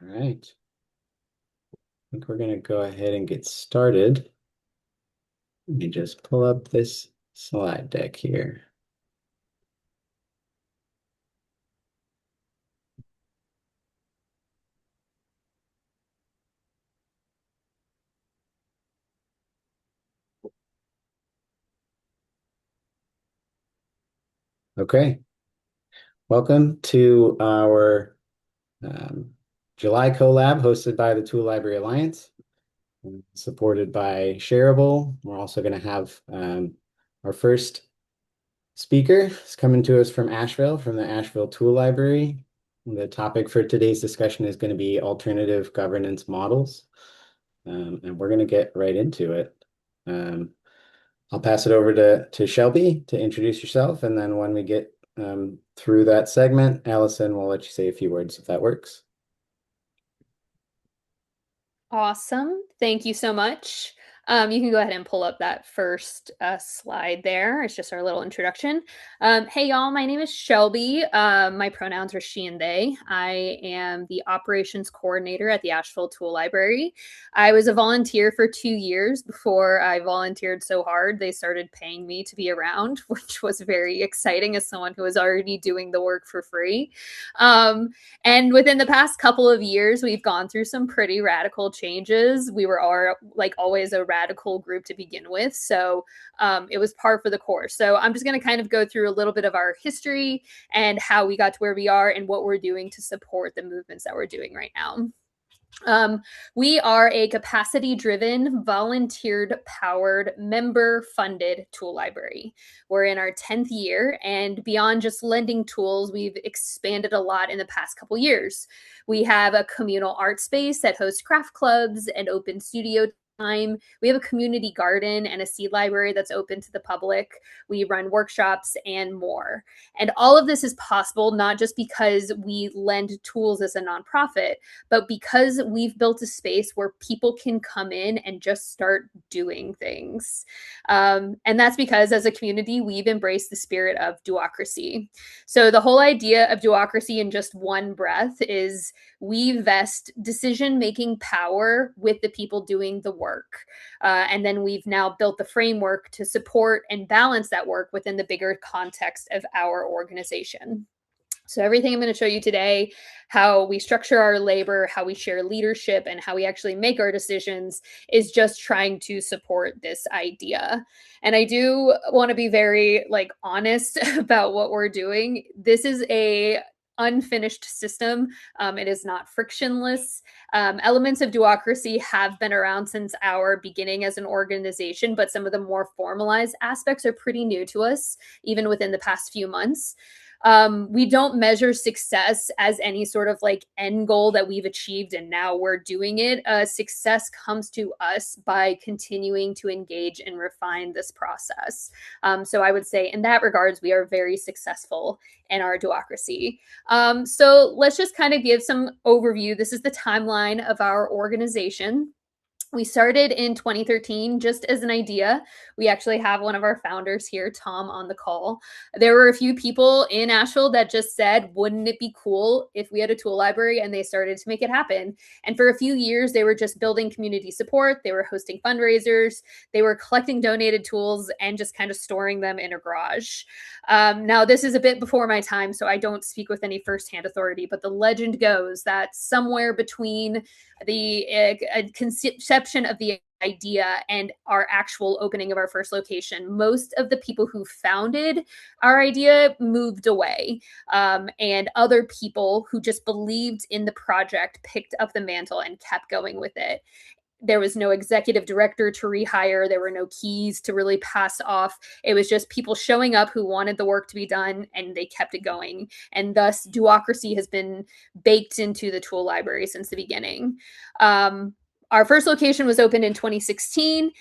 All right. I think we're going to go ahead and get started. Let me just pull up this slide deck here. Okay. Welcome to our July collab hosted by the Tool Library Alliance, supported by Shareable. We're also going to have our first speaker is coming to us from Asheville, from the Asheville Tool Library. The topic for today's discussion is going to be alternative governance models, and we're going to get right into it. I'll pass it over to Shelby to introduce yourself, and then when we get through that segment, Allison will let you say a few words if that works. Awesome. Thank you so much. You can go ahead and pull up that first slide there. It's just our little introduction. Hey, y'all, my name is Shelby. My pronouns are she and they. I am the operations coordinator at the Asheville Tool Library. I was a volunteer for 2 years before I volunteered so hard. They started paying me to be around, which was very exciting as someone who was already doing the work for free. And within the past couple of years, we've gone through some pretty radical changes. We were like always a radical group to begin with. So it was par for the course. So I'm just going to kind of go through a little bit of our history and how we got to where we are and what we're doing to support the movements that we're doing right now. We are a capacity driven, volunteered powered, member funded tool library. We're in our 10th year, and beyond just lending tools, we've expanded a lot in the past couple years. We have a communal art space that hosts craft clubs and open studio time. We have a community garden and a seed library that's open to the public. We run workshops and more. And all of this is possible not just because we lend tools as a nonprofit, but because we've built a space where people can come in and just start doing things. And that's because as a community, we've embraced the spirit of duocracy. So the whole idea of duocracy in just one breath is we vest decision-making power with the people doing the work. And then we've now built the framework to support and balance that work within the bigger context of our organization. So everything I'm going to show you today, how we structure our labor, how we share leadership, and how we actually make our decisions is just trying to support this idea. And I do want to be very honest about what we're doing. This is a unfinished system. It is not frictionless. Elements of duocracy have been around since our beginning as an organization, but some of the more formalized aspects are pretty new to us, even within the past few months. We don't measure success as any sort of end goal that we've achieved and now we're doing it. Success comes to us by continuing to engage and refine this process. So I would say in that regards, we are very successful in our duocracy. So let's just kind of give some overview. This is the timeline of our organization. We started in 2013 just as an idea. We actually have one of our founders here, Tom, on the call. There were a few people in Asheville that just said, wouldn't it be cool if we had a tool library? And they started to make it happen. And for a few years, they were just building community support. They were hosting fundraisers. They were collecting donated tools and just kind of storing them in a garage. Now, this is a bit before my time, so I don't speak with any firsthand authority, but the legend goes that somewhere between the conception of the idea and our actual opening of our first location, most of the people who founded our idea moved away. And other people who just believed in the project picked up the mantle and kept going with it. There was no executive director to rehire. There were no keys to really pass off. It was just people showing up who wanted the work to be done, and they kept it going. And thus, duocracy has been baked into the tool library since the beginning. Our first location was opened in 2016.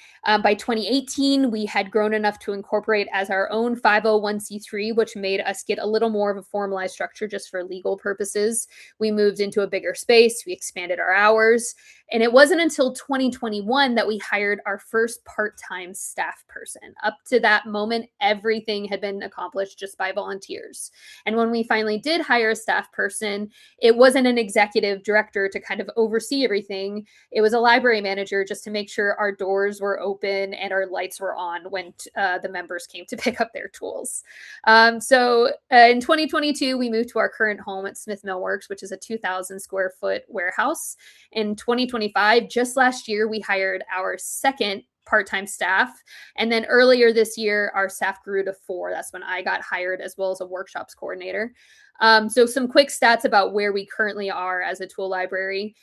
By 2018, we had grown enough to incorporate as our own 501c3, which made us get a little more of a formalized structure just for legal purposes. We moved into a bigger space, we expanded our hours, and it wasn't until 2021 that we hired our first part-time staff person. Up to that moment, everything had been accomplished just by volunteers. And when we finally did hire a staff person, it wasn't an executive director to kind of oversee everything. It was a library manager just to make sure our doors were open and our lights were on when the members came to pick up their tools. In 2022, we moved to our current home at Smith Millworks, which is a 2,000 square foot warehouse. In 2025, just last year, we hired our second part-time staff. And then earlier this year, our staff grew to 4. That's when I got hired, as well as a workshops coordinator. So some quick stats about where we currently are as a tool library.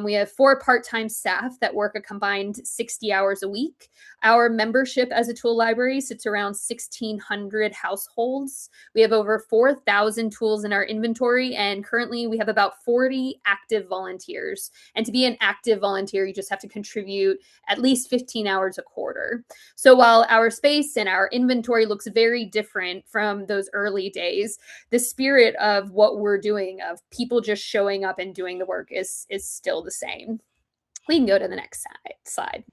We have 4 part-time staff that work a combined 60 hours a week. Our membership as a tool library sits around 1,600 households. We have over 4,000 tools in our inventory, and currently we have about 40 active volunteers. And to be an active volunteer, you just have to contribute at least 15 hours a quarter. So while our space and our inventory looks very different from those early days, the spirit of what we're doing, of people just showing up and doing the work, is still the same. We can go to the next slide.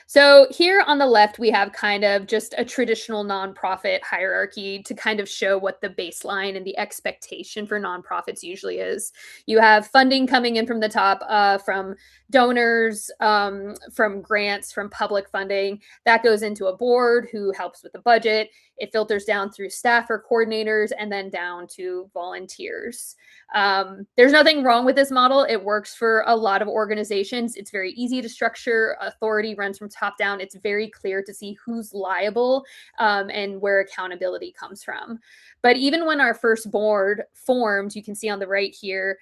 So here on the left, we have kind of just a traditional nonprofit hierarchy to kind of show what the baseline and the expectation for nonprofits usually is. You have funding coming in from the top, from donors, from grants, from public funding. That goes into a board who helps with the budget. It filters down through staff or coordinators, and then down to volunteers. There's nothing wrong with this model. It works for a lot of organizations. It's very easy to structure. Authority runs from top down. It's very clear to see who's liable, and where accountability comes from. But even when our first board formed, you can see on the right here,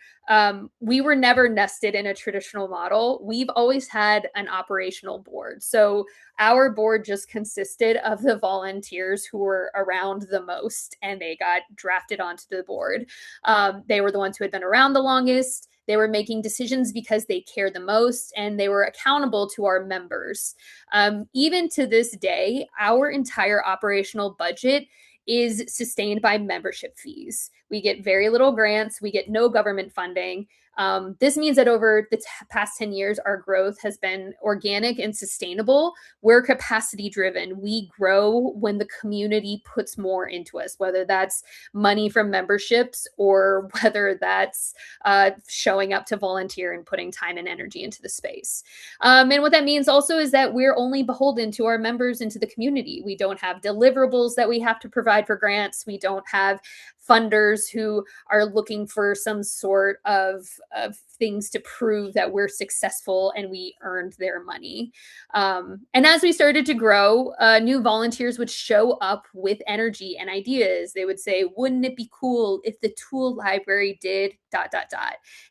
we were never nested in a traditional model. We've always had an operational board. So our board just consisted of the volunteers who were around the most, and they got drafted onto the board. They were the ones who had been around the longest. They were making decisions because they cared the most, and they were accountable to our members. Even to this day, our entire operational budget is sustained by membership fees. We get very little grants. We get no government funding. This means that over the past 10 years, our growth has been organic and sustainable. We're capacity driven. We grow when the community puts more into us, whether that's money from memberships or whether that's showing up to volunteer and putting time and energy into the space. And what that means also is that we're only beholden to our members and to the community. We don't have deliverables that we have to provide for grants. We don't have funders who are looking for some sort of things to prove that we're successful and we earned their money. And as we started to grow, new volunteers would show up with energy and ideas. They would say, wouldn't it be cool if the tool library did ...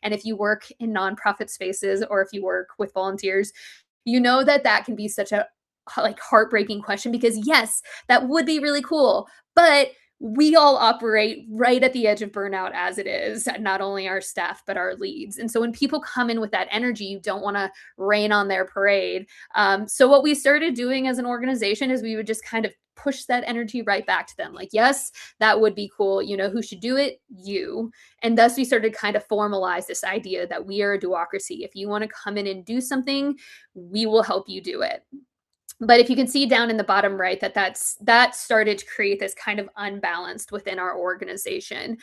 And if you work in nonprofit spaces, or if you work with volunteers, you know that that can be such a heartbreaking question, because yes, that would be really cool, but we all operate right at the edge of burnout as it is, not only our staff, but our leads. And so when people come in with that energy, you don't want to rain on their parade. So what we started doing as an organization is we would just kind of push that energy right back to them. Like, yes, that would be cool. You know who should do it? You. And thus we started kind of formalize this idea that we are a duocracy. If you want to come in and do something, we will help you do it. But if you can see down in the bottom right, that started to create this kind of unbalanced within our organization.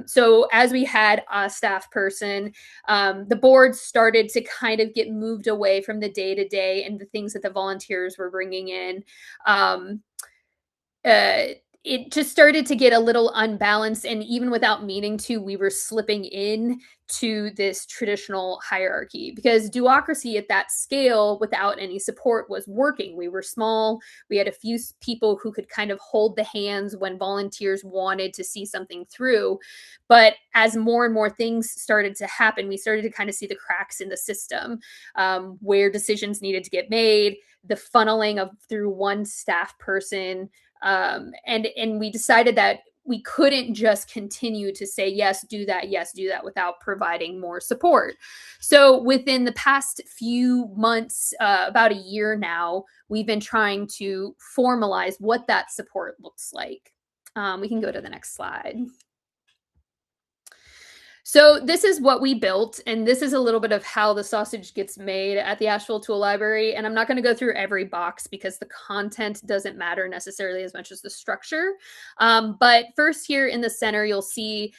So as we had a staff person, the board started to kind of get moved away from the day-to-day and the things that the volunteers were bringing in. It just started to get a little unbalanced, and even without meaning to, we were slipping in to this traditional hierarchy, because duocracy at that scale without any support was working. We were small. We had a few people who could kind of hold the hands when volunteers wanted to see something through. But as more and more things started to happen, we started to kind of see the cracks in the system, where decisions needed to get made, the funneling of through one staff person. And we decided that we couldn't just continue to say yes, do that without providing more support. So within the past few months, about a year now, we've been trying to formalize what that support looks like. We can go to the next slide. So this is what we built, and this is a little bit of how the sausage gets made at the Asheville Tool Library. And I'm not going to go through every box because the content doesn't matter necessarily as much as the structure. But first here in the center, you'll see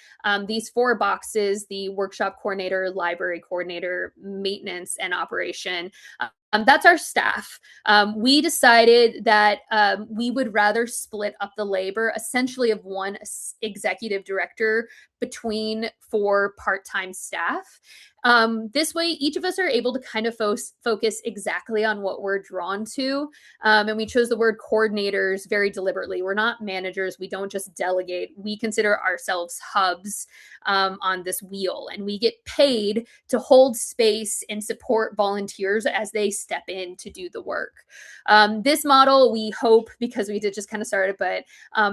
these 4 boxes: the workshop coordinator, library coordinator, maintenance, and operation. That's our staff. We decided that we would rather split up the labor essentially of one executive director between 4 part-time staff. This way, each of us are able to kind of focus exactly on what we're drawn to. And we chose the word coordinators very deliberately. We're not managers. We don't just delegate. We consider ourselves hubs on this wheel, and we get paid to hold space and support volunteers as they step in to do the work. This model, we hope, because we did just kind of start it, but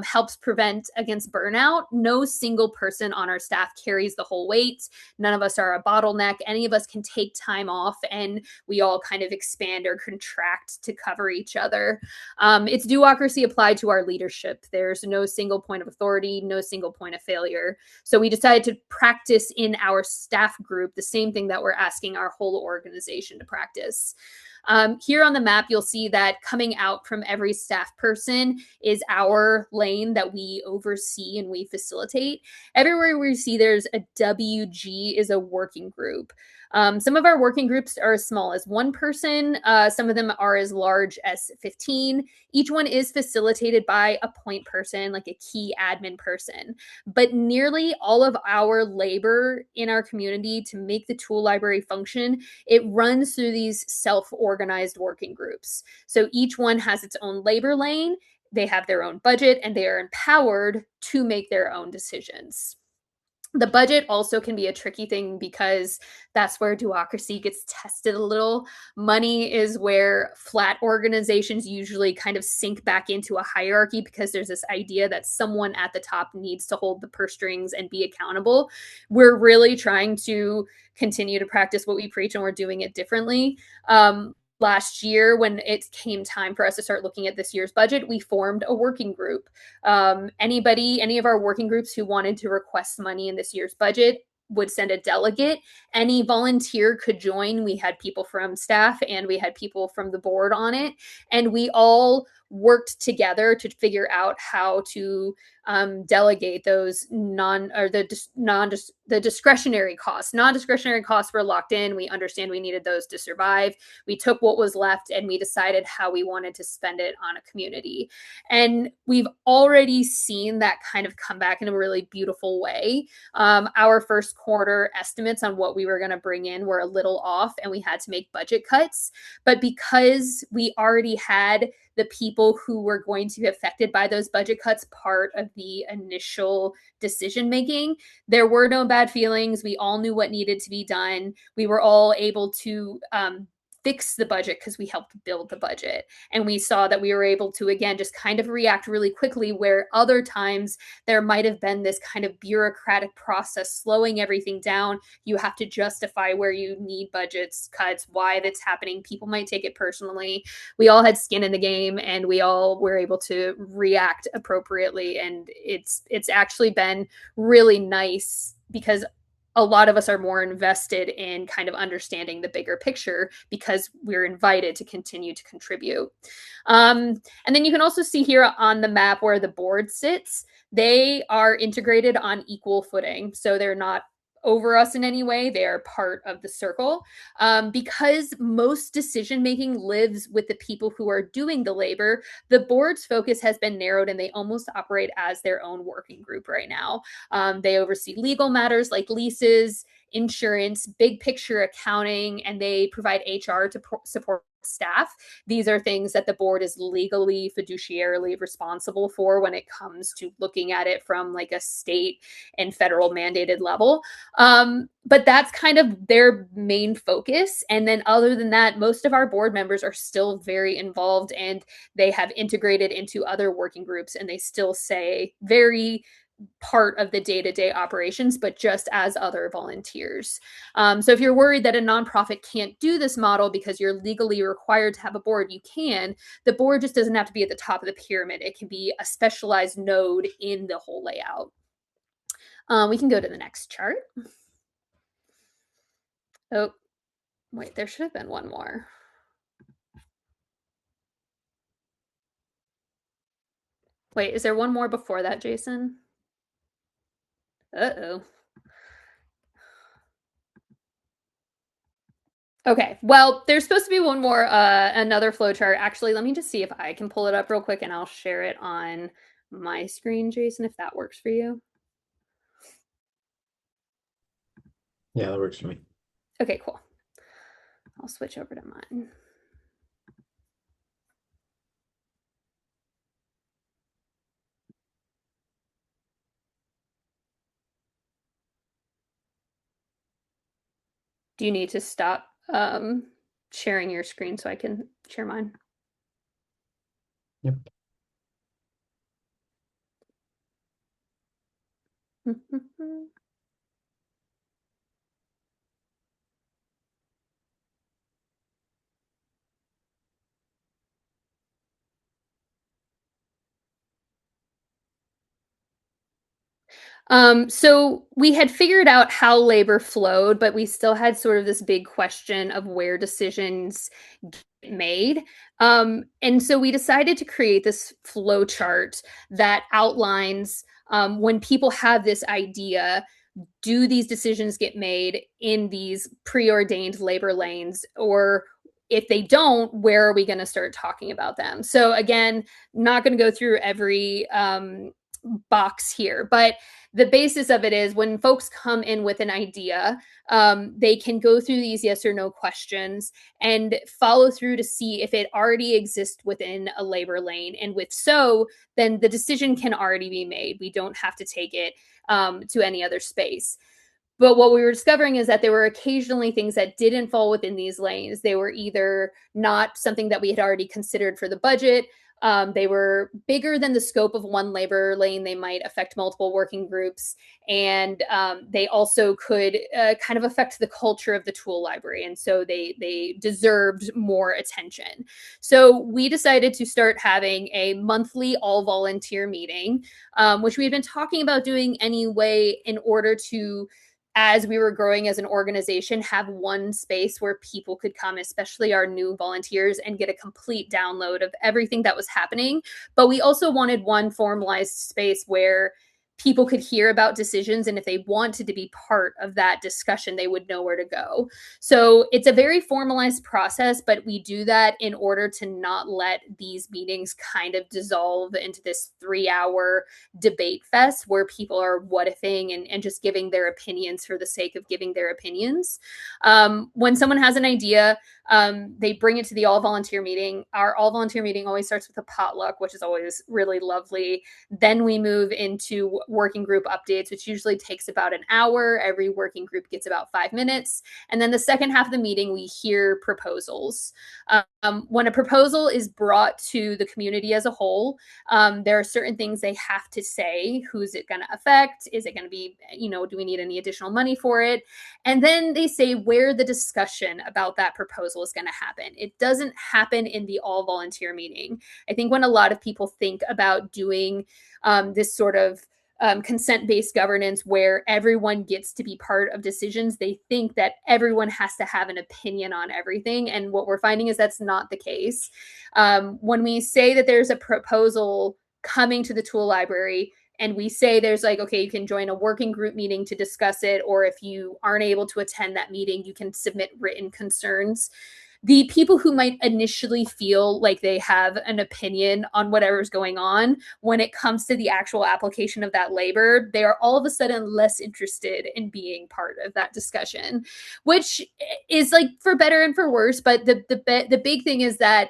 helps prevent against burnout. No single person on our staff carries the whole weight. None of us are a bottleneck. Any of us can take time off, and we all kind of expand or contract to cover each other. It's do-ocracy applied to our leadership. There's no single point of authority, no single point of failure. So we decided to practice in our staff group the same thing that we're asking our whole organization to practice. Here on the map, you'll see that coming out from every staff person is our lane that we oversee and we facilitate. Everywhere we see there's a WG is a working group. Some of our working groups are as small as 1 person. Some of them are as large as 15. Each one is facilitated by a point person, like a key admin person. But nearly all of our labor in our community to make the tool library function, it runs through these self-organized working groups. So each one has its own labor lane. They have their own budget, and they are empowered to make their own decisions. The budget also can be a tricky thing because that's where do-ocracy gets tested a little. Money is where flat organizations usually kind of sink back into a hierarchy because there's this idea that someone at the top needs to hold the purse strings and be accountable. We're really trying to continue to practice what we preach, and we're doing it differently. Last year, when it came time for us to start looking at this year's budget, we formed a working group. Any of our working groups who wanted to request money in this year's budget would send a delegate. Any volunteer could join. We had people from staff and we had people from the board on it. And we all worked together to figure out how to delegate those the discretionary costs. Non-discretionary costs were locked in. We understand we needed those to survive. We took what was left and we decided how we wanted to spend it on a community. And we've already seen that kind of come back in a really beautiful way. Our first quarter estimates on what we were going to bring in were a little off, and we had to make budget cuts. But because we already had the people who were going to be affected by those budget cuts part of the initial decision making, there were no bad feelings. We all knew what needed to be done. We were all able to fix the budget because we helped build the budget. And we saw that we were able to, again, just kind of react really quickly, where other times there might have been this kind of bureaucratic process slowing everything down. You have to justify where you need budgets cuts, why that's happening. People might take it personally. We all had skin in the game, and we all were able to react appropriately. And it's actually been really nice because a lot of us are more invested in kind of understanding the bigger picture because we're invited to continue to contribute. And then you can also see here on the map where the board sits. They are integrated on equal footing. So they're not over us in any way. They are part of the circle. Because most decision making lives with the people who are doing the labor, the board's focus has been narrowed, and they almost operate as their own working group right now. They oversee legal matters like leases, insurance, big picture accounting, and they provide HR to support staff. These are things that the board is legally, fiduciarily responsible for when it comes to looking at it from like a state and federal mandated level. But that's kind of their main focus. And then other than that, most of our board members are still very involved, and they have integrated into other working groups, and they still say very part of the day-to-day operations, but just as other volunteers. So if you're worried that a nonprofit can't do this model because you're legally required to have a board, you can. The board just doesn't have to be at the top of the pyramid. It can be a specialized node in the whole layout. We can go to the next chart. Oh, wait, there should have been one more. Wait, is there one more before that, Jason? Uh-oh. Okay, well, there's supposed to be one more, another flowchart. Actually, let me just see if I can pull it up real quick and I'll share it on my screen, Jason, if that works for you. Yeah, that works for me. Okay, cool. I'll switch over to mine. Do you need to stop sharing your screen so I can share mine? Yep. So we had figured out how labor flowed, but we still had sort of this big question of where decisions get made. And so we decided to create this flow chart that outlines when people have this idea, do these decisions get made in these preordained labor lanes, or if they don't, where are we going to start talking about them? So again, not going to go through every box here, but the basis of it is when folks come in with an idea, they can go through these yes or no questions and follow through to see if it already exists within a labor lane. And with so, then the decision can already be made. We don't have to take it to any other space. But what we were discovering is that there were occasionally things that didn't fall within these lanes. They were either not something that we had already considered for the budget. They were bigger than the scope of one labor lane. They might affect multiple working groups. And they also could kind of affect the culture of the tool library. And so they deserved more attention. So we decided to start having a monthly all volunteer meeting, which we had been talking about doing anyway in order to, as we were growing as an organization, have one space where people could come, especially our new volunteers, and get a complete download of everything that was happening. But we also wanted one formalized space where people could hear about decisions, and if they wanted to be part of that discussion, they would know where to go. So it's a very formalized process, but we do that in order to not let these meetings kind of dissolve into this 3-hour debate fest where people are what ifing and just giving their opinions for the sake of giving their opinions. When someone has an idea, they bring it to the all volunteer meeting. Our all volunteer meeting always starts with a potluck, which is always really lovely. Then we move into working group updates, which usually takes about an hour. Every working group gets about 5 minutes. And then the second half of the meeting, we hear proposals. When a proposal is brought to the community as a whole, there are certain things they have to say. Who's it going to affect? Is it going to be, do we need any additional money for it? And then they say where the discussion about that proposal is going to happen. It doesn't happen in the all volunteer meeting. I think when a lot of people think about doing this sort of consent-based governance where everyone gets to be part of decisions, they think that everyone has to have an opinion on everything. And what we're finding is that's not the case. When we say that there's a proposal coming to the tool library, and we say there's like, okay, you can join a working group meeting to discuss it, or if you aren't able to attend that meeting, you can submit written concerns. The people who might initially feel like they have an opinion on whatever's going on, when it comes to the actual application of that labor, they are all of a sudden less interested in being part of that discussion, which is like for better and for worse. But the big thing is that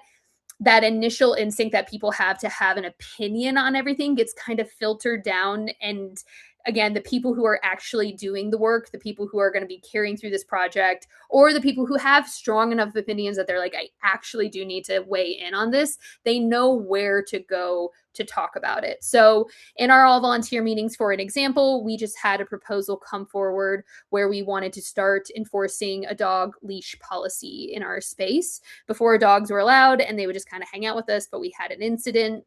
initial instinct that people have to have an opinion on everything gets kind of filtered down, and again, the people who are actually doing the work, the people who are going to be carrying through this project, or the people who have strong enough opinions that they're like, I actually do need to weigh in on this, they know where to go to talk about it. So in our all volunteer meetings, for an example, we just had a proposal come forward where we wanted to start enforcing a dog leash policy in our space. Before, dogs were allowed and they would just kind of hang out with us, but we had an incident.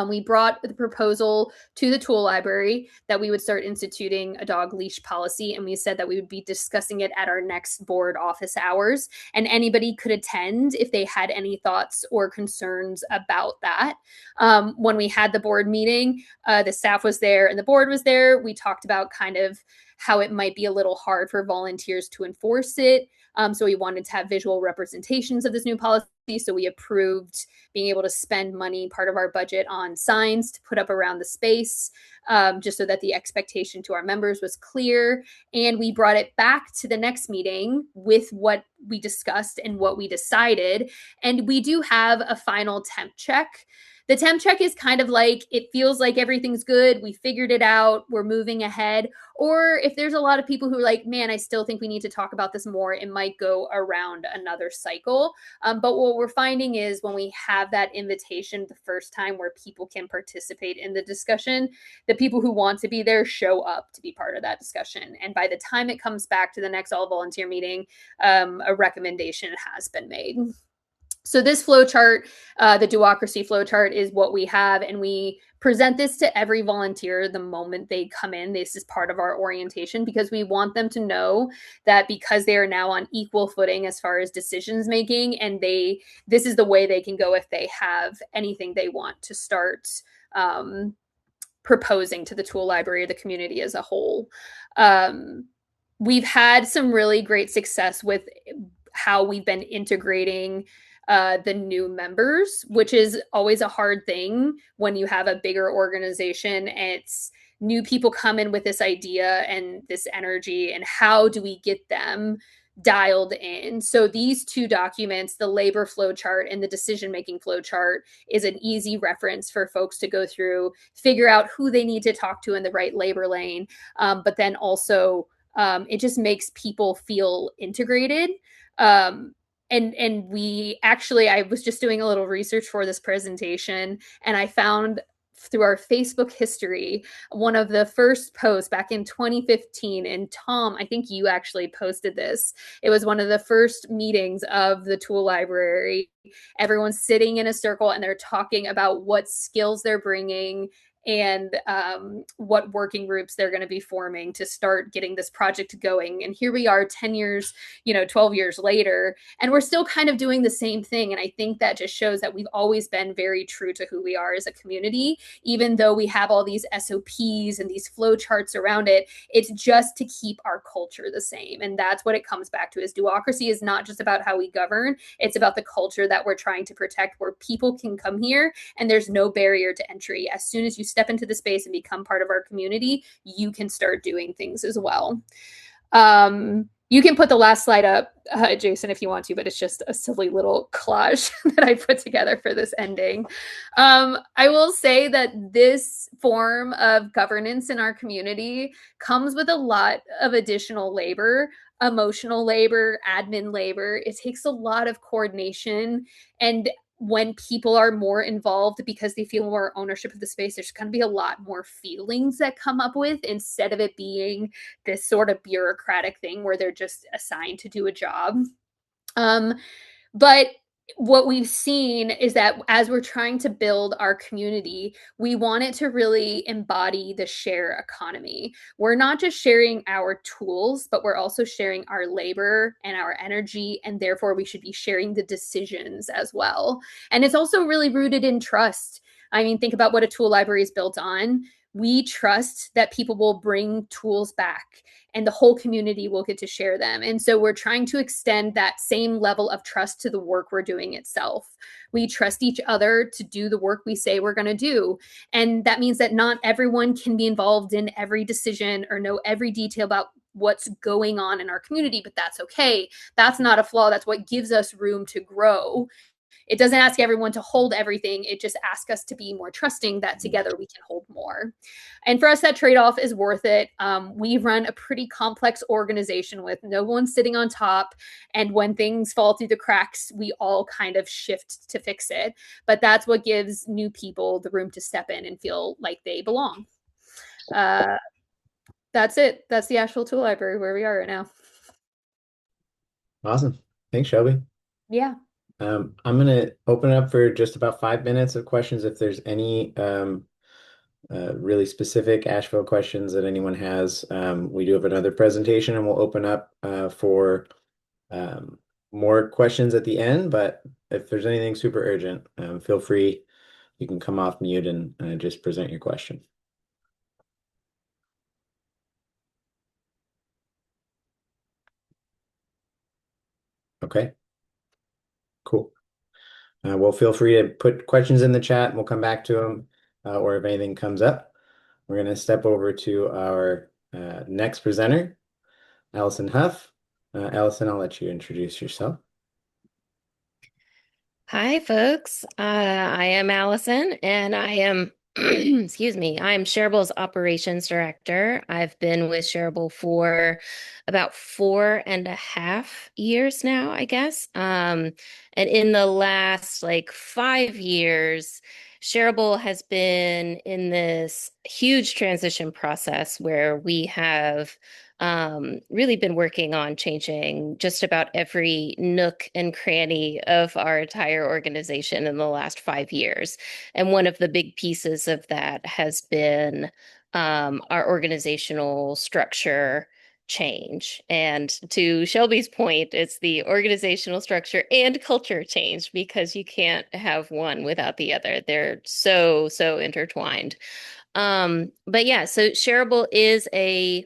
We brought the proposal to the tool library that we would start instituting a dog leash policy, and we said that we would be discussing it at our next board office hours, and anybody could attend if they had any thoughts or concerns about that. When we had the board meeting, the staff was there and the board was there. We talked about kind of how it might be a little hard for volunteers to enforce it. So we wanted to have visual representations of this new policy. So we approved being able to spend money, part of our budget, on signs to put up around the space, just so that the expectation to our members was clear. And we brought it back to the next meeting with what we discussed and what we decided. And we do have a final temp check. The temp check is kind of like, it feels like everything's good. We figured it out. We're moving ahead. Or if there's a lot of people who are like, man, I still think we need to talk about this more, it might go around another cycle. But what we're finding is when we have that invitation the first time where people can participate in the discussion, the people who want to be there show up to be part of that discussion. And by the time it comes back to the next all volunteer meeting, a recommendation has been made. So this flow chart, the duocracy flow chart, is what we have, and we present this to every volunteer the moment they come in. This is part of our orientation because we want them to know that because they are now on equal footing as far as decisions making, and this is the way they can go if they have anything they want to start proposing to the tool library or the community as a whole. We've had some really great success with how we've been integrating the new members, which is always a hard thing when you have a bigger organization. It's new people come in with this idea and this energy, and how do we get them dialed in? So these two documents, the labor flow chart and the decision making flow chart, is an easy reference for folks to go through, figure out who they need to talk to in the right labor lane, but then also it just makes people feel integrated. And we actually, I was just doing a little research for this presentation, and I found through our Facebook history, one of the first posts back in 2015, and Tom, I think you actually posted this. It was one of the first meetings of the tool library. Everyone's sitting in a circle and they're talking about what skills they're bringing and what working groups they're going to be forming to start getting this project going. And here we are 10 years, 12 years later, and we're still kind of doing the same thing. And I think that just shows that we've always been very true to who we are as a community, even though we have all these SOPs and these flow charts around it. It's just to keep our culture the same. And that's what it comes back to, is duocracy is not just about how we govern. It's about the culture that we're trying to protect, where people can come here and there's no barrier to entry. As soon as you step into the space and become part of our community, you can start doing things as well. You can put the last slide up, Jason, if you want to, but it's just a silly little collage that I put together for this ending. I will say that this form of governance in our community comes with a lot of additional labor, emotional labor, admin labor. It takes a lot of coordination, and when people are more involved because they feel more ownership of the space, there's going to be a lot more feelings that come up with, instead of it being this sort of bureaucratic thing where they're just assigned to do a job. But what we've seen is that as we're trying to build our community, we want it to really embody the share economy. We're not just sharing our tools, but we're also sharing our labor and our energy, and therefore we should be sharing the decisions as well. And it's also really rooted in trust. I mean, think about what a tool library is built on. We trust that people will bring tools back and the whole community will get to share them. And so we're trying to extend that same level of trust to the work we're doing itself. We trust each other to do the work we say we're going to do. And that means that not everyone can be involved in every decision or know every detail about what's going on in our community, but that's okay. That's not a flaw. That's what gives us room to grow. It doesn't ask everyone to hold everything. It just asks us to be more trusting that together we can hold more. And for us, that trade off is worth it. We run a pretty complex organization with no one sitting on top. And when things fall through the cracks, we all kind of shift to fix it. But that's what gives new people the room to step in and feel like they belong. Uh, that's it. That's the Asheville Tool Library where we are right now. Awesome. Thanks, Shelby. Yeah. I'm going to open it up for just about 5 minutes of questions. If there's any really specific Asheville questions that anyone has, we do have another presentation and we'll open up for um, more questions at the end. But if there's anything super urgent, feel free. You can come off mute and just present your question. Okay, cool. Well, feel free to put questions in the chat and we'll come back to them. Or if anything comes up, we're going to step over to our next presenter, Alison Huff. Alison, I'll let you introduce yourself. Hi, folks. I am Allison, and I am, excuse me, I'm Shareable's operations director. I've been with Shareable for about 4.5 years now, I guess. And in the last 5 years, Shareable has been in this huge transition process where we have really been working on changing just about every nook and cranny of our entire organization in the last 5 years. And one of the big pieces of that has been our organizational structure change. And to Shelby's point, it's the organizational structure and culture change because you can't have one without the other. They're so, so intertwined. But yeah, so Shareable is a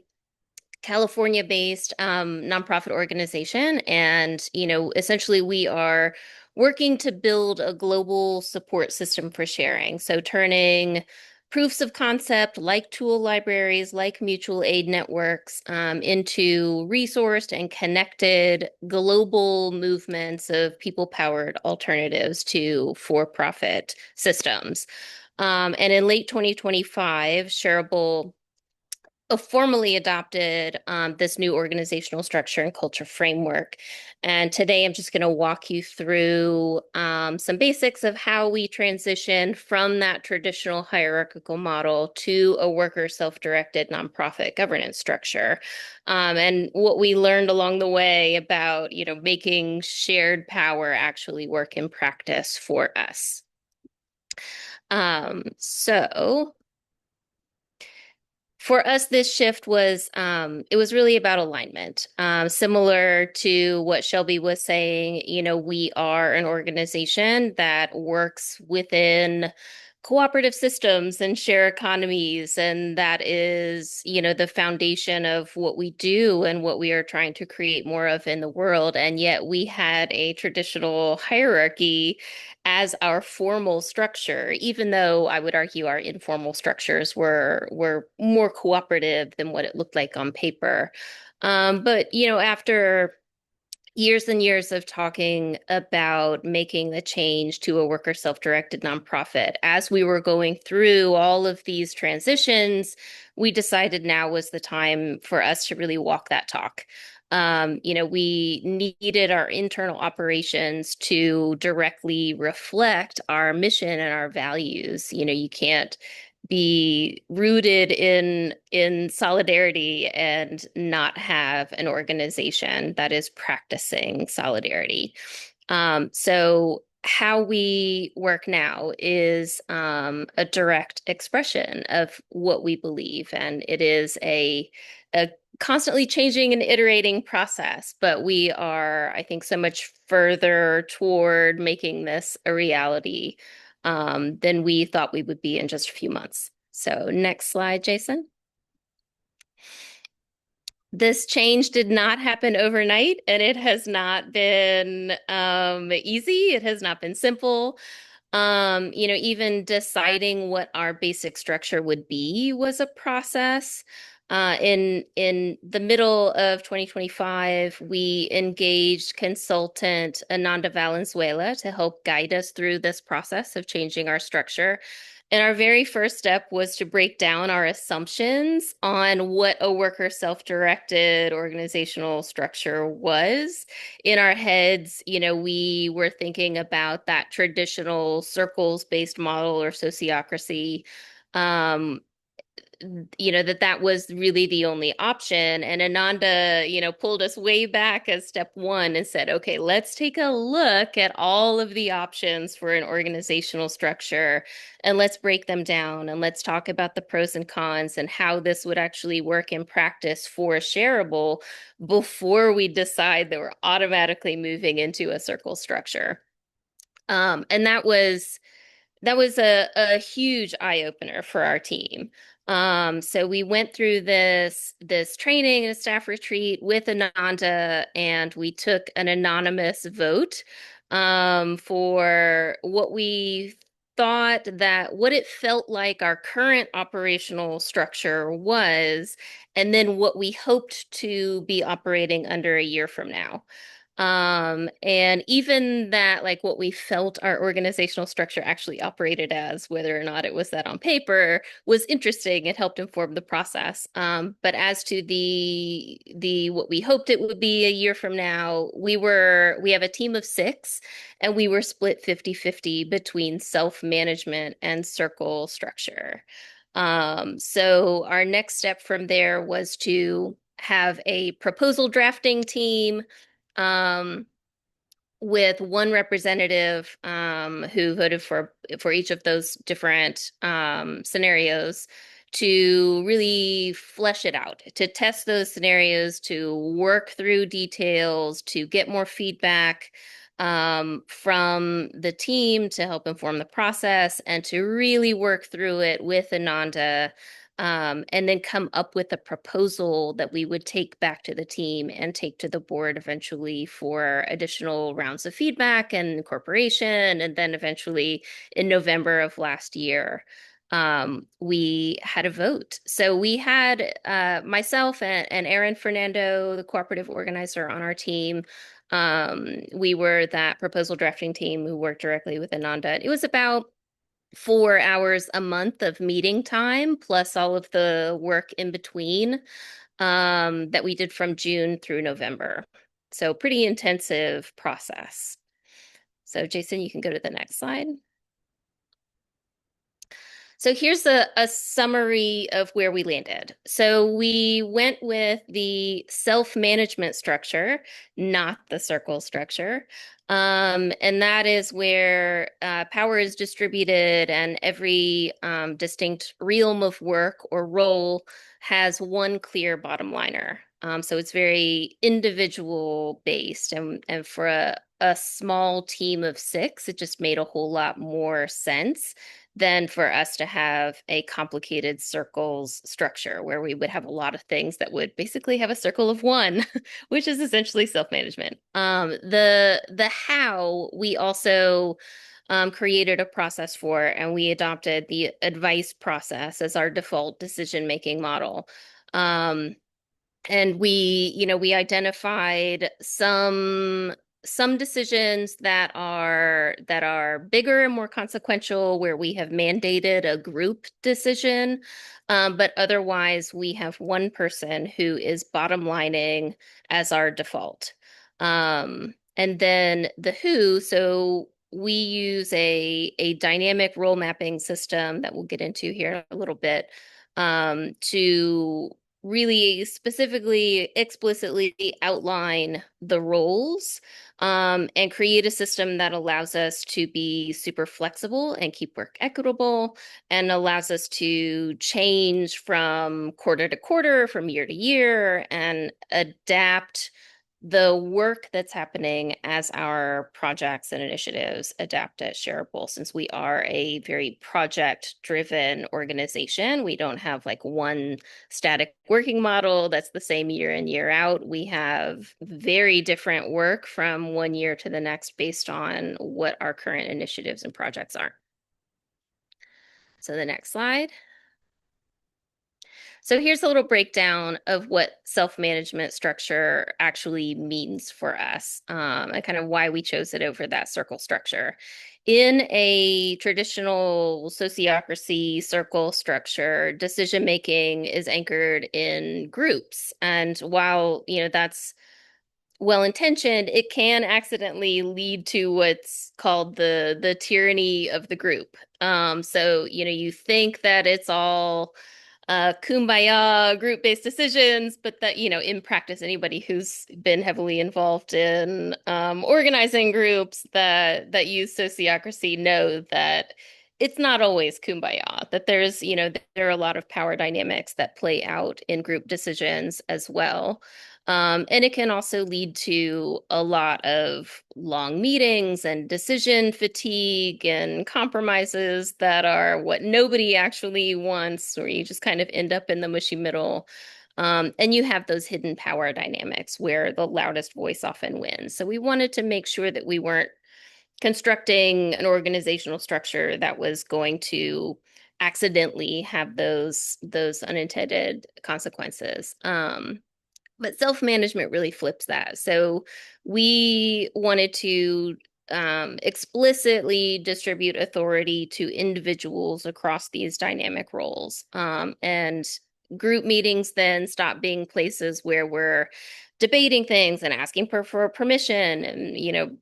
California-based nonprofit organization, and essentially we are working to build a global support system for sharing. So turning proofs of concept like tool libraries, like mutual aid networks, into resourced and connected global movements of people-powered alternatives to for-profit systems. And in late 2025, Shareable formally adopted this new organizational structure and culture framework. And today I'm just going to walk you through some basics of how we transition from that traditional hierarchical model to a worker self-directed nonprofit governance structure. And what we learned along the way about, making shared power actually work in practice for us. So for us, this shift was it was really about alignment. Similar to what Shelby was saying, we are an organization that works within cooperative systems and share economies, and that is, the foundation of what we do and what we are trying to create more of in the world. And yet we had a traditional hierarchy as our formal structure, even though I would argue our informal structures were more cooperative than what it looked like on paper. But after years and years of talking about making the change to a worker self-directed nonprofit, as we were going through all of these transitions, we decided now was the time for us to really walk that talk. We needed our internal operations to directly reflect our mission and our values. You can't be rooted in solidarity and not have an organization that is practicing solidarity. So how we work now is a direct expression of what we believe, and it is a constantly changing and iterating process, but we are, I think, so much further toward making this a reality than we thought we would be in just a few months. So next slide, Jason. This change did not happen overnight, and it has not been easy. It has not been simple. Even deciding what our basic structure would be was a process. In the middle of 2025, we engaged consultant Ananda Valenzuela to help guide us through this process of changing our structure. And our very first step was to break down our assumptions on what a worker self-directed organizational structure was. In our heads, we were thinking about that traditional circles-based model or sociocracy. Um, that was really the only option. And Ananda, pulled us way back as step one and said, okay, let's take a look at all of the options for an organizational structure and let's break them down and let's talk about the pros and cons and how this would actually work in practice for Shareable before we decide that we're automatically moving into a circle structure. And that was a huge eye opener for our team. So we went through this training and a staff retreat with Ananda, and we took an anonymous vote for what it felt like our current operational structure was, and then what we hoped to be operating under a year from now. And even that, like what we felt our organizational structure actually operated as, whether or not it was that on paper, was interesting. It helped inform the process. But as to the what we hoped it would be a year from now, we have a team of 6, and we were split 50-50 between self-management and circle structure. So our next step from there was to have a proposal drafting team um, with one representative who voted for each of those different scenarios to really flesh it out, to test those scenarios, to work through details, to get more feedback from the team to help inform the process, and to really work through it with Ananda and then come up with a proposal that we would take back to the team and take to the board eventually for additional rounds of feedback and incorporation. And then eventually in November of last year, we had a vote. So we had myself and Aaron Fernando, the cooperative organizer on our team. We were that proposal drafting team who worked directly with Ananda. It was about 4 hours a month of meeting time, plus all of the work in between that we did from June through November. So pretty intensive process. So Jason, you can go to the next slide. So here's a summary of where we landed. So we went with the self-management structure, not the circle structure. And that is where power is distributed and every distinct realm of work or role has one clear bottom liner. So it's very individual based. And for a small team of 6, it just made a whole lot more sense than for us to have a complicated circles structure where we would have a lot of things that would basically have a circle of one, which is essentially self-management. The how we also created a process for, and we adopted the advice process as our default decision-making model. And we identified some decisions that are bigger and more consequential where we have mandated a group decision, but otherwise we have one person who is bottom lining as our default. And then the who, so we use a dynamic role mapping system that we'll get into here a little bit to really specifically, explicitly outline the roles and create a system that allows us to be super flexible and keep work equitable and allows us to change from quarter to quarter, from year to year, and adapt the work that's happening as our projects and initiatives adapt at Shareable. Since we are a very project-driven organization, we don't have like one static working model that's the same year in, year out. We have very different work from one year to the next based on what our current initiatives and projects are. So the next slide. So here's a little breakdown of what self-management structure actually means for us, and kind of why we chose it over that circle structure. In a traditional sociocracy circle structure, decision making is anchored in groups. And while, that's well-intentioned, it can accidentally lead to what's called the tyranny of the group. So, you think that it's all kumbaya group-based decisions, but that, in practice, anybody who's been heavily involved in organizing groups that use sociocracy know that it's not always kumbaya, that there's, there are a lot of power dynamics that play out in group decisions as well. And it can also lead to a lot of long meetings and decision fatigue and compromises that are what nobody actually wants, or you just kind of end up in the mushy middle. And you have those hidden power dynamics where the loudest voice often wins. So we wanted to make sure that we weren't constructing an organizational structure that was going to accidentally have those unintended consequences. But self-management really flips that. So we wanted to explicitly distribute authority to individuals across these dynamic roles. And group meetings then stop being places where we're debating things and asking for permission. And,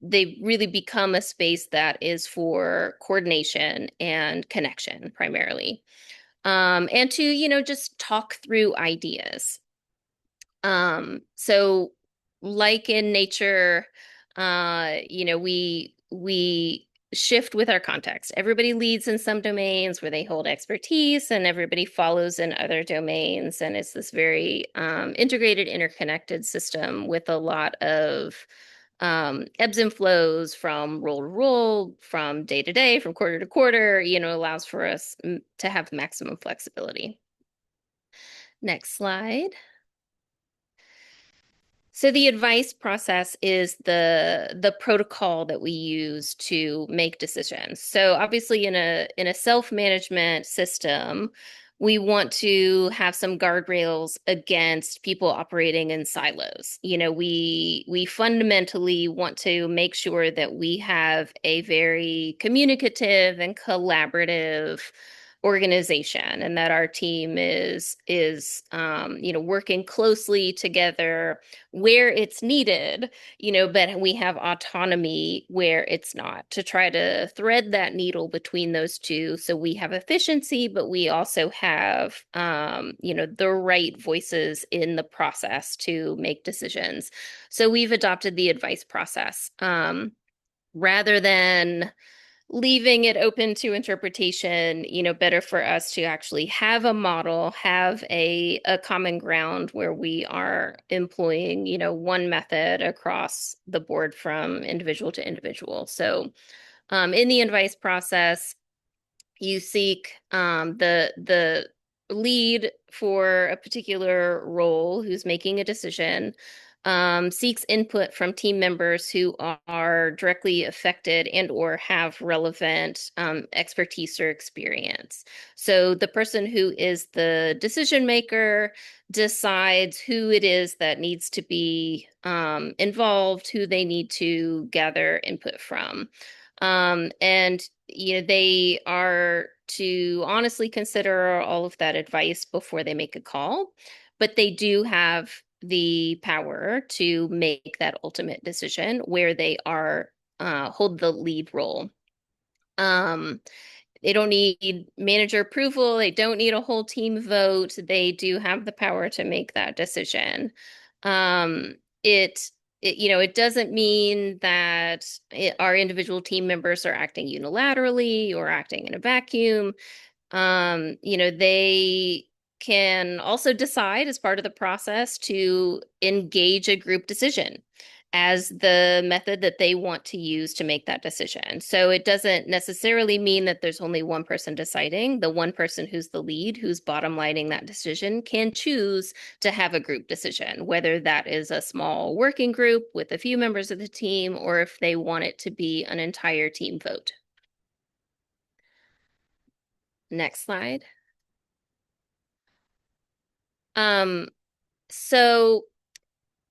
they really become a space that is for coordination and connection primarily. And to, just talk through ideas. So like in nature, we shift with our context. Everybody leads in some domains where they hold expertise, and everybody follows in other domains. And it's this very integrated, interconnected system with a lot of ebbs and flows from role to role, from day to day, from quarter to quarter, allows for us to have maximum flexibility. Next slide. So the advice process is the protocol that we use to make decisions. So obviously in a self-management system, we want to have some guardrails against people operating in silos. We fundamentally want to make sure that we have a very communicative and collaborative organization, and that our team is working closely together where it's needed, but we have autonomy where it's not, to try to thread that needle between those two. So we have efficiency, but we also have, the right voices in the process to make decisions. So we've adopted the advice process, rather than leaving it open to interpretation, better for us to actually have a model, have a common ground where we are employing, one method across the board from individual to individual. So in the advice process, you seek the lead for a particular role who's making a decision, seeks input from team members who are directly affected and or have relevant expertise or experience. So the person who is the decision maker decides who it is that needs to be involved, who they need to gather input from. And they are to honestly consider all of that advice before they make a call, but they do have the power to make that ultimate decision where they are hold the lead role. Um, they don't need manager approval. They don't need a whole team vote. They do have the power to make that decision. Um, it, it doesn't mean that our individual team members are acting unilaterally or acting in a vacuum. They can also decide as part of the process to engage a group decision as the method that they want to use to make that decision. So it doesn't necessarily mean that there's only one person deciding. The one person who's the lead, who's bottom lining that decision, can choose to have a group decision, whether that is a small working group with a few members of the team, or if they want it to be an entire team vote. Next slide. So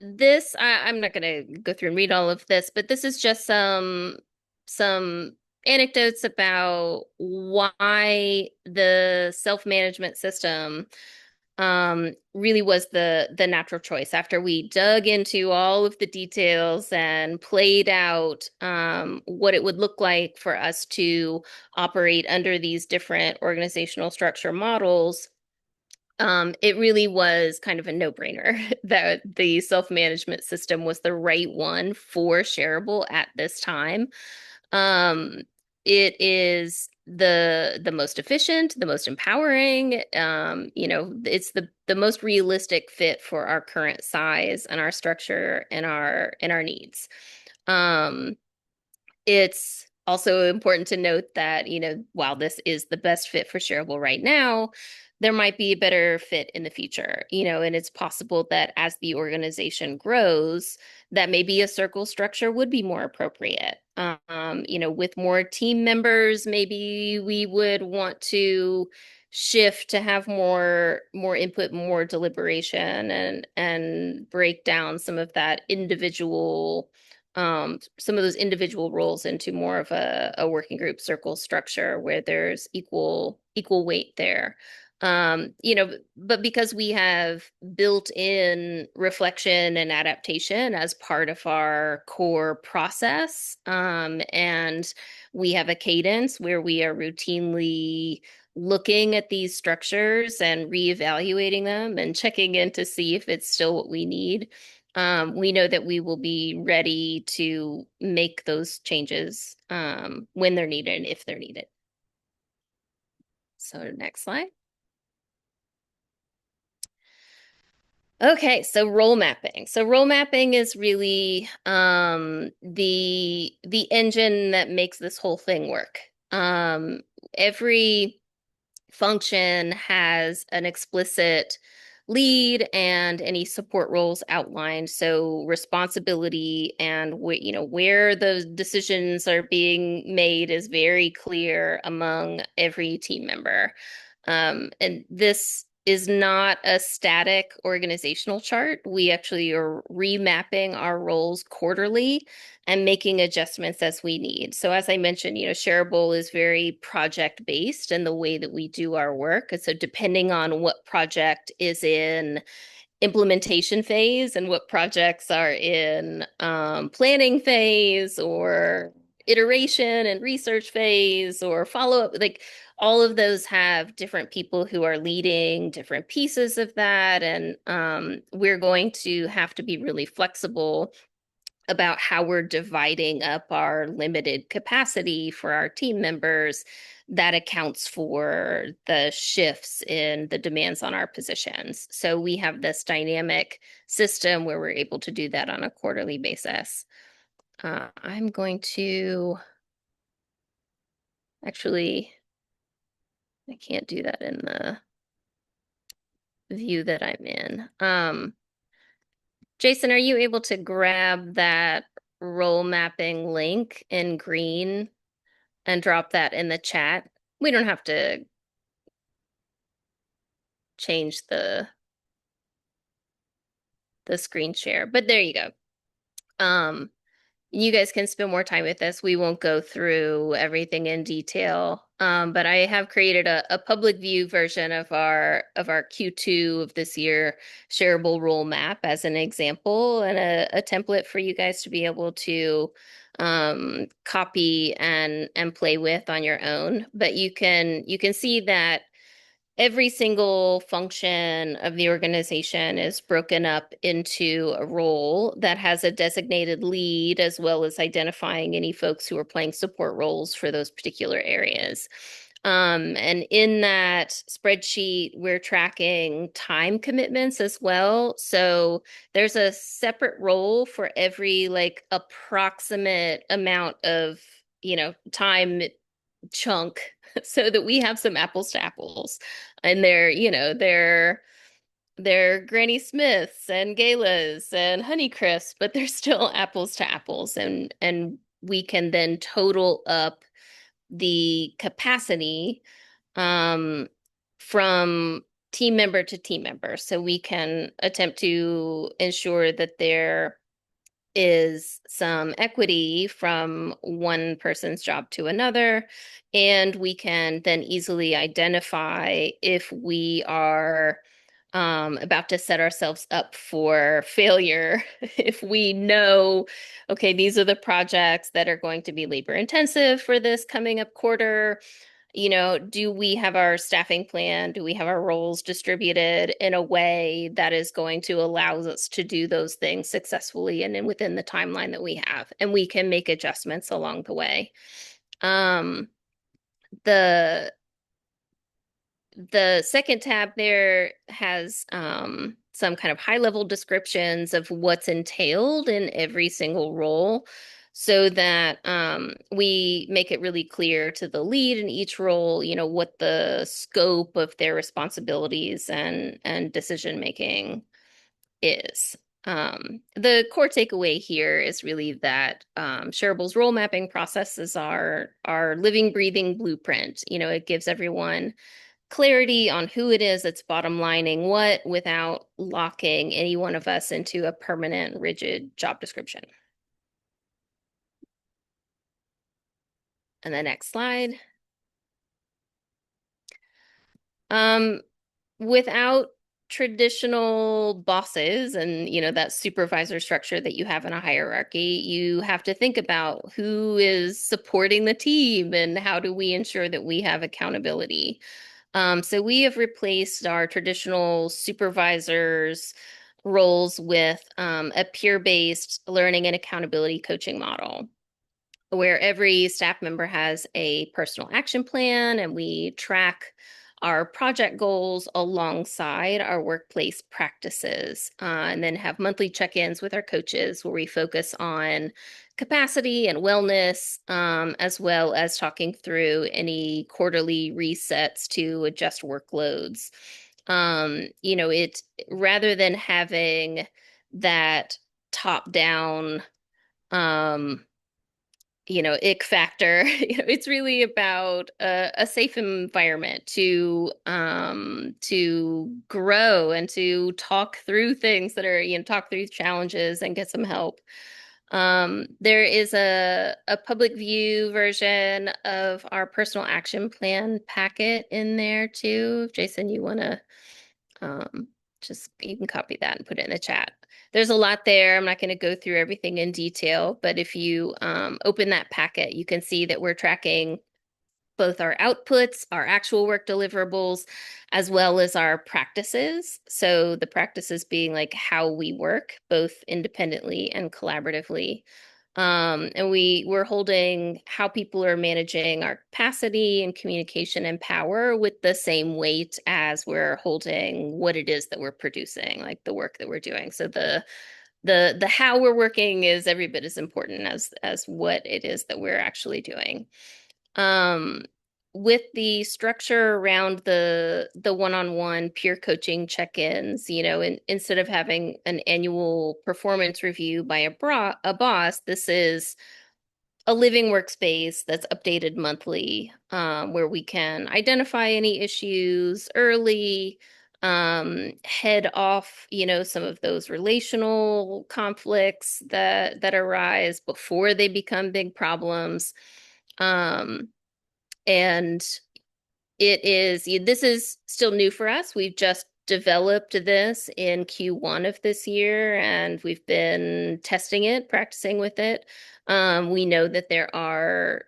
this I'm not going to go through and read all of this, but this is just some anecdotes about why the self-management system really was the natural choice after we dug into all of the details and played out what it would look like for us to operate under these different organizational structure models. It really was kind of a no-brainer that the self-management system was the right one for Shareable at this time. Um, it is the most efficient, the most empowering. It's the most realistic fit for our current size and our structure and our needs. Um, it's also important to note that, while this is the best fit for Shareable right now, there might be a better fit in the future, and it's possible that as the organization grows, that maybe a circle structure would be more appropriate. With more team members, maybe we would want to shift to have more input, more deliberation, and break down some of those individual roles into more of a working group circle structure where there's equal weight there. But because we have built in reflection and adaptation as part of our core process, and we have a cadence where we are routinely looking at these structures and reevaluating them and checking in to see if it's still what we need. We know that we will be ready to make those changes when they're needed and if they're needed. So next slide. Okay, so role mapping. So role mapping is really the engine that makes this whole thing work. Every function has an explicit lead and any support roles outlined. So responsibility and where those decisions are being made is very clear among every team member. And this is not a static organizational chart. We actually are remapping our roles quarterly and making adjustments as we need. So as I mentioned, Shareable is very project based in the way that we do our work. And so depending on what project is in implementation phase and what projects are in planning phase or iteration and research phase or follow up, like all of those have different people who are leading different pieces of that. And we're going to have to be really flexible about how we're dividing up our limited capacity for our team members that accounts for the shifts in the demands on our positions. So we have this dynamic system where we're able to do that on a quarterly basis. I'm going to actually, I can't do that in the view that I'm in. Jason, are you able to grab that role mapping link in green and drop that in the chat? We don't have to change the screen share, but there you go. You guys can spend more time with this. We won't go through everything in detail. But I have created a public view version of our Q2 of this year shareable role map as an example and a template for you guys to be able to copy and play with on your own. But you can see that every single function of the organization is broken up into a role that has a designated lead, as well as identifying any folks who are playing support roles for those particular areas. And in that spreadsheet, we're tracking time commitments as well. So there's a separate role for every like approximate amount of, time chunk so that we have some apples to apples. And they're Granny Smiths and Galas and Honeycrisp, but they're still apples to apples. And we can then total up the capacity from team member to team member. So we can attempt to ensure that there is some equity from one person's job to another. And we can then easily identify if we are about to set ourselves up for failure. If we know, okay, these are the projects that are going to be labor intensive for this coming up quarter. Do we have our staffing plan? Do we have our roles distributed in a way that is going to allow us to do those things successfully and within the timeline that we have? And we can make adjustments along the way. Um, the the second tab there has some kind of high-level descriptions of what's entailed in every single role so that we make it really clear to the lead in each role, what the scope of their responsibilities and decision making is. The core takeaway here is really that Shareable's role mapping process is our living, breathing blueprint. It gives everyone clarity on who it is that's bottom lining what without locking any one of us into a permanent, rigid job description. And the next slide. Um, Without traditional bosses and that supervisor structure that you have in a hierarchy, you have to think about who is supporting the team and how do we ensure that we have accountability. So we have replaced our traditional supervisors roles with a peer-based learning and accountability coaching model where every staff member has a personal action plan and we track our project goals alongside our workplace practices, and then have monthly check-ins with our coaches where we focus on capacity and wellness, as well as talking through any quarterly resets to adjust workloads. It rather than having that top-down um, ick factor. It's really about a safe environment to grow and to talk through things that are, talk through challenges and get some help. There is a public view version of our personal action plan packet in there too. Jason, you want to um, you can copy that and put it in the chat. There's a lot there. I'm not going to go through everything in detail, but if you open that packet, you can see that we're tracking both our outputs, our actual work deliverables, as well as our practices. So the practices being like how we work, both independently and collaboratively. And we're holding how people are managing our capacity and communication and power with the same weight as we're holding what it is that we're producing, like the work that we're doing. So the how we're working is every bit as important as what it is that we're actually doing. With the structure around the one-on-one peer coaching check-ins, instead of having an annual performance review by a boss, this is a living workspace that's updated monthly, where we can identify any issues early, head off, some of those relational conflicts that arise before they become big problems. And this is still new for us. We've just developed this in Q1 of this year, and we've been testing it, practicing with it. We know that there are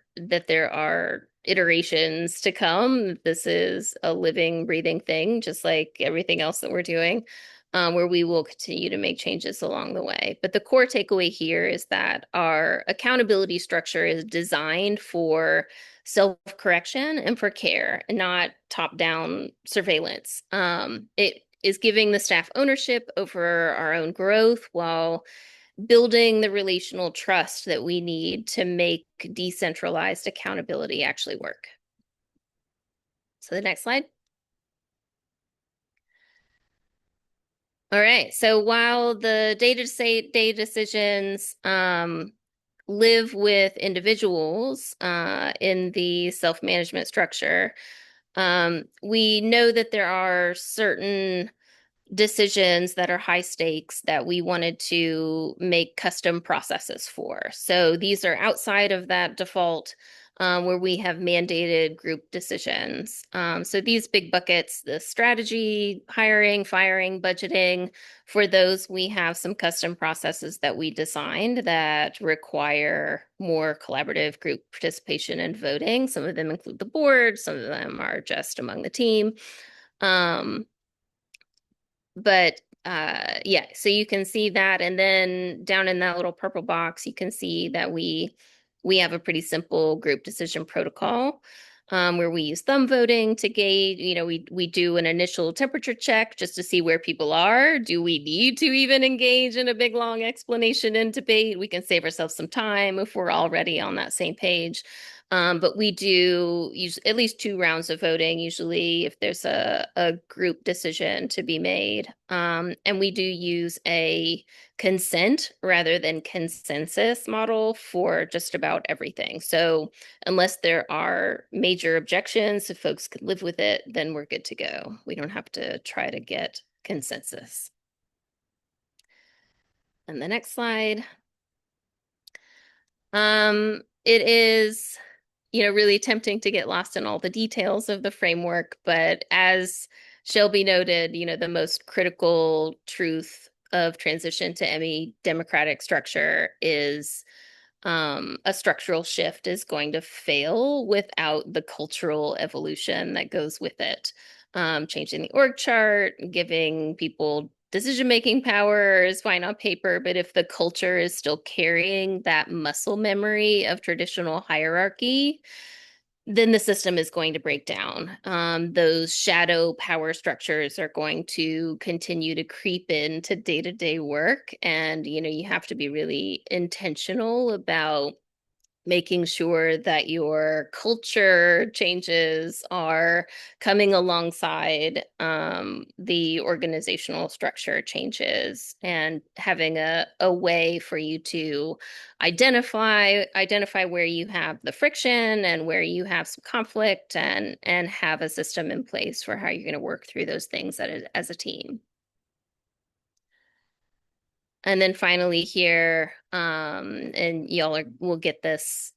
iterations to come. This is a living, breathing thing, just like everything else that we're doing, where we will continue to make changes along the way. But the core takeaway here is that our accountability structure is designed for self-correction and for care, and not top-down surveillance. It is giving the staff ownership over our own growth while building the relational trust that we need to make decentralized accountability actually work. So the next slide. All right. So while the day decisions live with individuals in the self-management structure, We know that there are certain decisions that are high stakes that we wanted to make custom processes for. So these are outside of that default where we have mandated group decisions. So these big buckets, the strategy, hiring, firing, budgeting, for those we have some custom processes that we designed that require more collaborative group participation and voting. Some of them include the board, some of them are just among the team. Um, but yeah, so you can see that, and then down in that little purple box, you can see that we have a pretty simple group decision protocol where we use thumb voting to gauge, we do an initial temperature check just to see where people are. Do we need to even engage in a big long explanation and debate? We can save ourselves some time if we're already on that same page. But we do use at least 2 rounds of voting, usually if there's a group decision to be made. And we do use a consent rather than consensus model for just about everything. So unless there are major objections, if folks can live with it, then we're good to go. We don't have to try to get consensus. And the next slide. It is really tempting to get lost in all the details of the framework. But as Shelby noted, the most critical truth of transition to any democratic structure is a structural shift is going to fail without the cultural evolution that goes with it. Changing the org chart, giving people decision-making power is fine on paper, but if the culture is still carrying that muscle memory of traditional hierarchy, then the system is going to break down. Those shadow power structures are going to continue to creep into day-to-day work. And, you have to be really intentional about making sure that your culture changes are coming alongside the organizational structure changes, and having a way for you to identify where you have the friction and where you have some conflict, and have a system in place for how you're going to work through those things as a team. And then finally here, and y'all will get this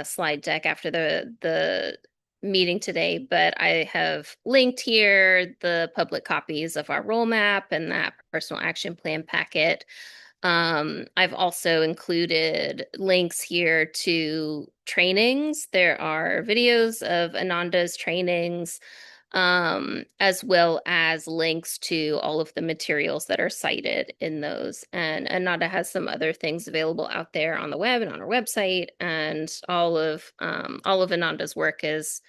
slide deck after the meeting today, but I have linked here the public copies of our role map and that personal action plan packet. I've also included links here to trainings. There are videos of Ananda's trainings, as well as links to all of the materials that are cited in those. And Ananda has some other things available out there on the web and on our website. And all of Ananda's work is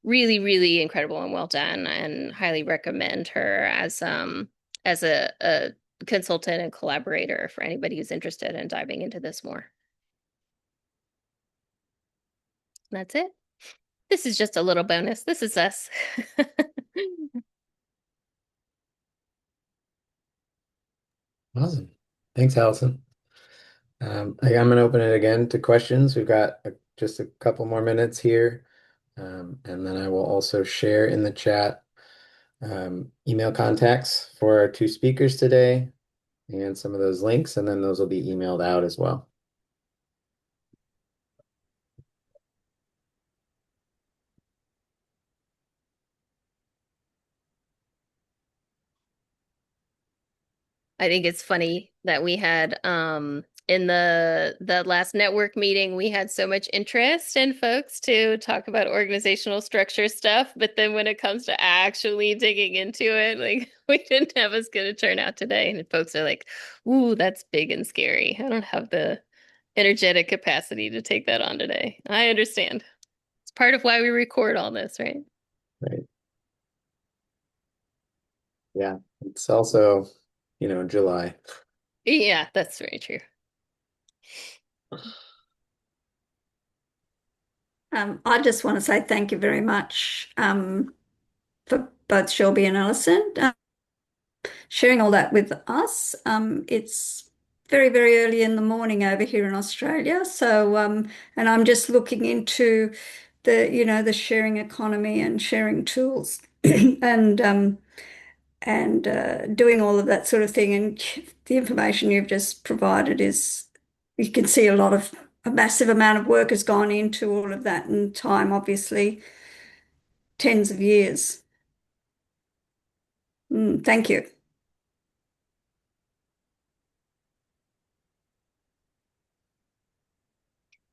really, really incredible and well done, and highly recommend her as a consultant and collaborator for anybody who's interested in diving into this more. That's it. This is just a little bonus. This is us. Awesome. Thanks, Allison. I'm going to open it again to questions. We've got just a couple more minutes here. And then I will also share in the chat email contacts for our 2 speakers today and some of those links, and then those will be emailed out as well. I think it's funny that we had in the last network meeting, we had so much interest in folks to talk about organizational structure stuff, but then when it comes to actually digging into it, like we didn't have as good a turnout today. And folks are like, "Ooh, that's big and scary. I don't have the energetic capacity to take that on today." I understand. It's part of why we record all this, right? Right. Yeah. It's also, July. Yeah, that's very true. I just want to say thank you very much for both Shelby and Alison sharing all that with us. It's very, very early in the morning over here in Australia. So, and I'm just looking into the sharing economy and sharing tools and doing all of that sort of thing. And the information you've just provided is, you can see a massive amount of work has gone into all of that, and time, obviously, tens of years. Thank you.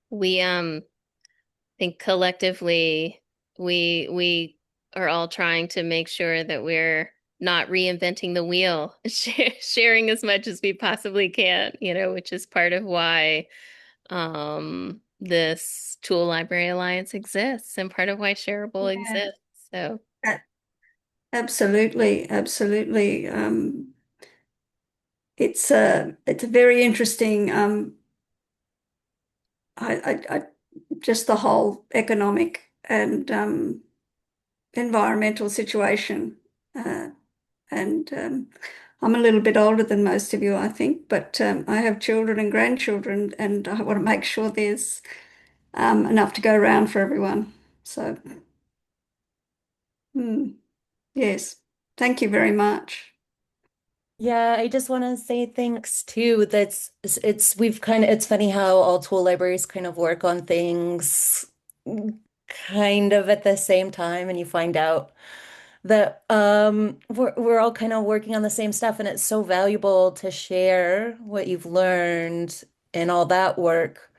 We think collectively we are all trying to make sure that we're not reinventing the wheel, sharing as much as we possibly can, which is part of why this Tool Library Alliance exists and part of why Shareable Yeah, exists. So absolutely, absolutely. It's a very interesting I just the whole economic and environmental situation. Uh, and I'm a little bit older than most of you, I think, but I have children and grandchildren, and I want to make sure there's enough to go around for everyone. So, yes, thank you very much. Yeah, I just want to say thanks too. It's funny how all tool libraries kind of work on things kind of at the same time, and you find out that we're all kind of working on the same stuff, and it's so valuable to share what you've learned and all that work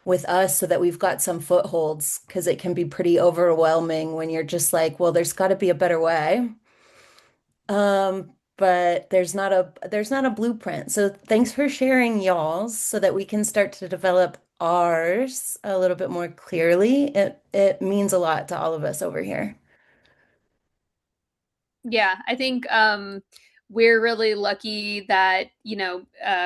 with us so that we've got some footholds, because it can be pretty overwhelming when you're just like, well, there's got to be a better way. But there's not a blueprint. So thanks for sharing y'all's so that we can start to develop ours a little bit more clearly. It means a lot to all of us over here. Yeah, I think we're really lucky that,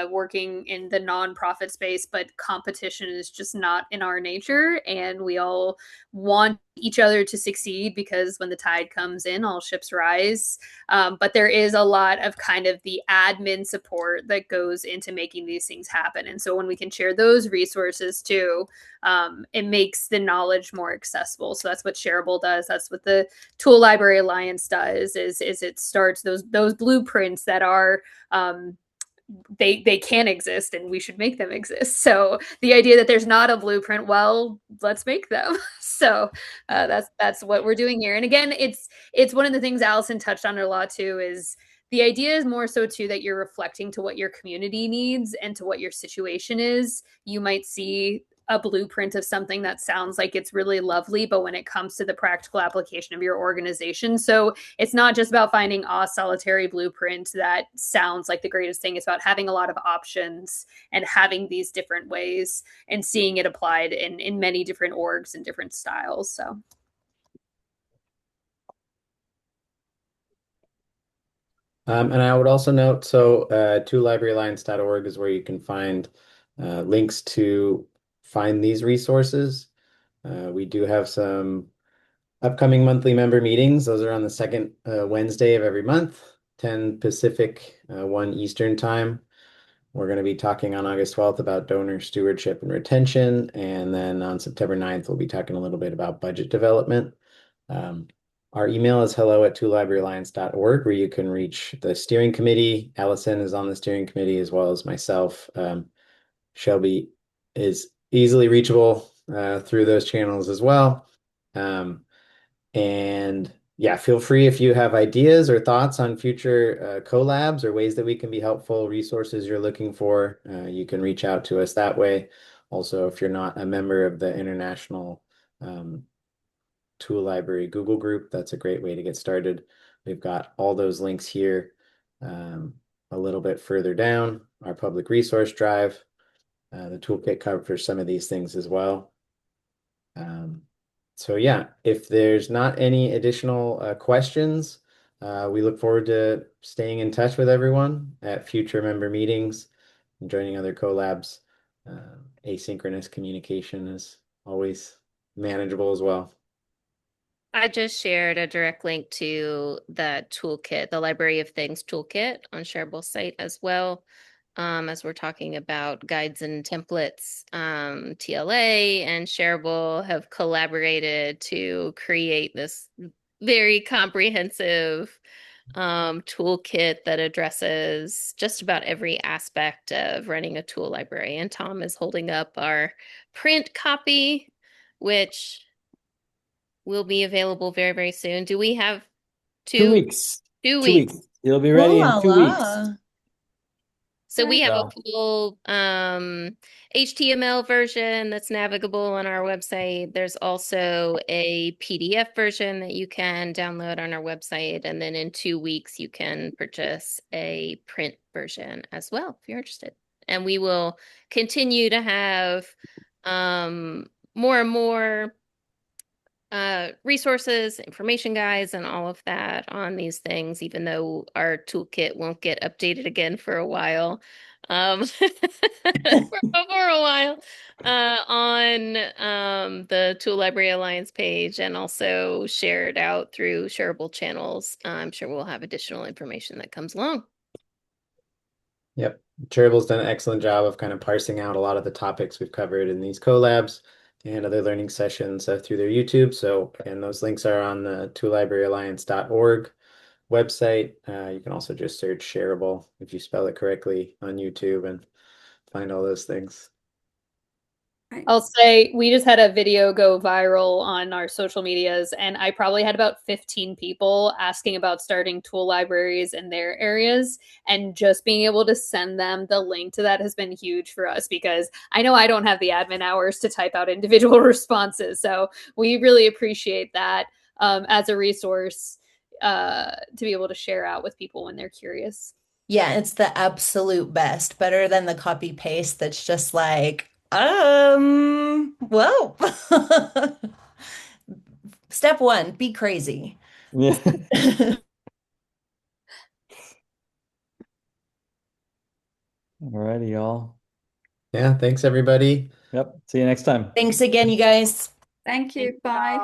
working in the nonprofit space, but competition is just not in our nature. And we all want each other to succeed because when the tide comes in, all ships rise. But there is a lot of kind of the admin support that goes into making these things happen. And so when we can share those resources too, it makes the knowledge more accessible. So that's what Shareable does. That's what the Tool Library Alliance does is it starts those blueprints that are they can exist and we should make them exist. So the idea that there's not a blueprint, well, let's make them. So that's what we're doing here. And again, it's one of the things Alison touched on a lot too is the idea is more so too that you're reflecting to what your community needs and to what your situation is. You might see a blueprint of something that sounds like it's really lovely, but when it comes to the practical application of your organization, so it's not just about finding a solitary blueprint that sounds like the greatest thing. It's about having a lot of options and having these different ways and seeing it applied in many different orgs and different styles. So And I would also note, so tolibraryalliance.org is where you can find links to find these resources. We do have some upcoming monthly member meetings. Those are on the second Wednesday of every month, 10 Pacific, 1 Eastern time. We're going to be talking on August 12th about donor stewardship and retention. And then on September 9th, we'll be talking a little bit about budget development. Um, our email is hello@tolibraryalliance.org, where you can reach the steering committee. Allison is on the steering committee as well as myself. Shelby is easily reachable through those channels as well. And yeah, feel free if you have ideas or thoughts on future collabs or ways that we can be helpful, resources you're looking for, you can reach out to us that way. Also, if you're not a member of the International Tool Library Google group, that's a great way to get started. We've got all those links here a little bit further down, our public resource drive. The toolkit covers some of these things as well. So yeah, if there's not any additional questions, we look forward to staying in touch with everyone at future member meetings and joining other collabs. Asynchronous communication is always manageable as well. I just shared a direct link to the toolkit, the Library of Things toolkit on Shareable site as well. as we're talking about guides and templates. TLA and Shareable have collaborated to create this very comprehensive toolkit that addresses just about every aspect of running a tool library. And Tom is holding up our print copy, which will be available very, very soon. Do we have 2 weeks. 2 weeks? It'll be Ooh ready la in 2 weeks. la. So we have a So, full HTML version that's navigable on our website. There's also a PDF version that you can download on our website. And then in 2 weeks, you can purchase a print version as well if you're interested. And we will continue to have more and more resources, information guides, and all of that on these things, even though our toolkit won't get updated again for a while. For a while on the Tool Library Alliance page and also shared out through shareable channels. I'm sure we'll have additional information that comes along. yep. Shareable's done an excellent job of kind of parsing out a lot of the topics we've covered in these collabs and other learning sessions through their YouTube. So, and those links are on the toollibraryalliance.org website. You can also just search Shareable if you spell it correctly on YouTube and find all those things. I'll say we just had a video go viral on our social medias, and I probably had about 15 people asking about starting tool libraries in their areas. And just being able to send them the link to that has been huge for us because I know I don't have the admin hours to type out individual responses. So we really appreciate that as a resource to be able to share out with people when they're curious. Yeah, it's the absolute best. Better than the copy paste that's just like, well, step one, be crazy. Yeah. Alrighty, y'all. Yeah, thanks everybody. Yep. See you next time. Thanks again, you guys. Thank you. Bye.